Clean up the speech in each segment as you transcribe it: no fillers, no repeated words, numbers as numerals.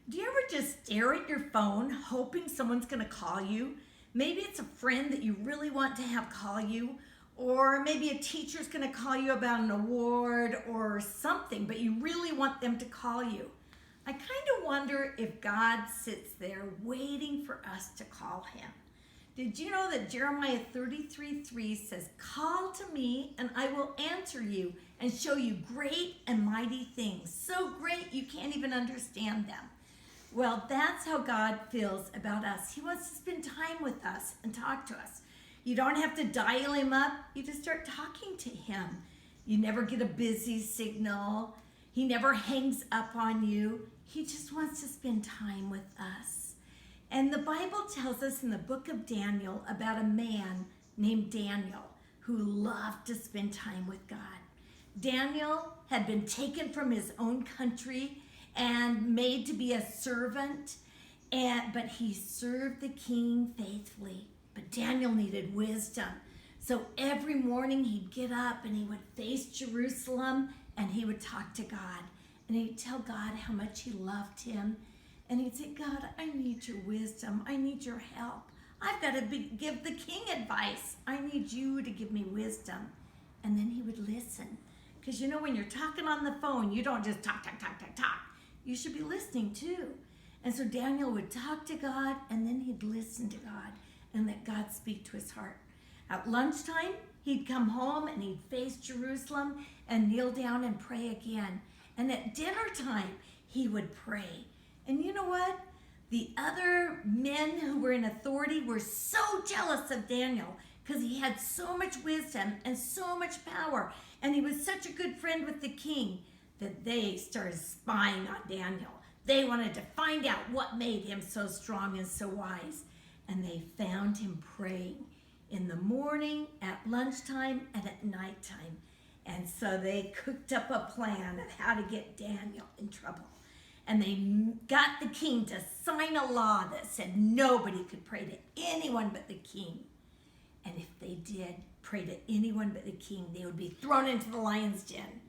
Do you ever just stare at your phone hoping someone's going to call you? Maybe it's a friend that you really want to have call you, or maybe a teacher's going to call you about an award or something, but you really want them to call you. I kind of wonder if God sits there waiting for us to call him. Did you know that Jeremiah 33:3 says, "Call to me and I will answer you and show you great and mighty things, so great you can't even understand them." Well, that's how God feels about us. He wants to spend time with us and talk to us. You don't have to dial him up. You just start talking to him. You never get a busy signal. He never hangs up on you. He just wants to spend time with us. And the Bible tells us in the book of Daniel about a man named Daniel who loved to spend time with God. Daniel had been taken from his own country and made to be a servant, but he served the king faithfully. But Daniel needed wisdom. So every morning he'd get up and he would face Jerusalem and he would talk to God. And he'd tell God how much he loved him. And he'd say, "God, I need your wisdom. I need your help. I've got to give the king advice. I need you to give me wisdom." And then he would listen. Because when you're talking on the phone, you don't just talk. You should be listening too. And so Daniel would talk to God, and then he'd listen to God and let God speak to his heart. At lunchtime, he'd come home and he'd face Jerusalem and kneel down and pray again. And at dinner time, he would pray. And you know what? The other men who were in authority were so jealous of Daniel because he had so much wisdom and so much power. And he was such a good friend with the king that they started spying on Daniel. They wanted to find out what made him so strong and so wise. And they found him praying in the morning, at lunchtime, and at nighttime. And so they cooked up a plan of how to get Daniel in trouble. And they got the king to sign a law that said nobody could pray to anyone but the king. And if they did pray to anyone but the king, they would be thrown into the lion's den.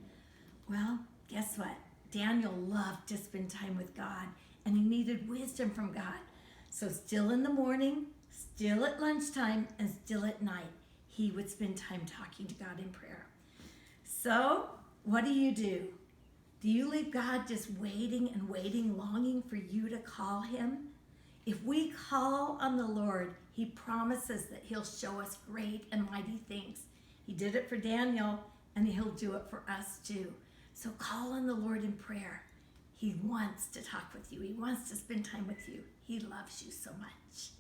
Well, guess what? Daniel loved to spend time with God, and he needed wisdom from God. So still in the morning, still at lunchtime, and still at night, he would spend time talking to God in prayer. So what do? Do you leave God just waiting and waiting, longing for you to call him? If we call on the Lord, he promises that he'll show us great and mighty things. He did it for Daniel, and he'll do it for us too. So call on the Lord in prayer. He wants to talk with you. He wants to spend time with you. He loves you so much.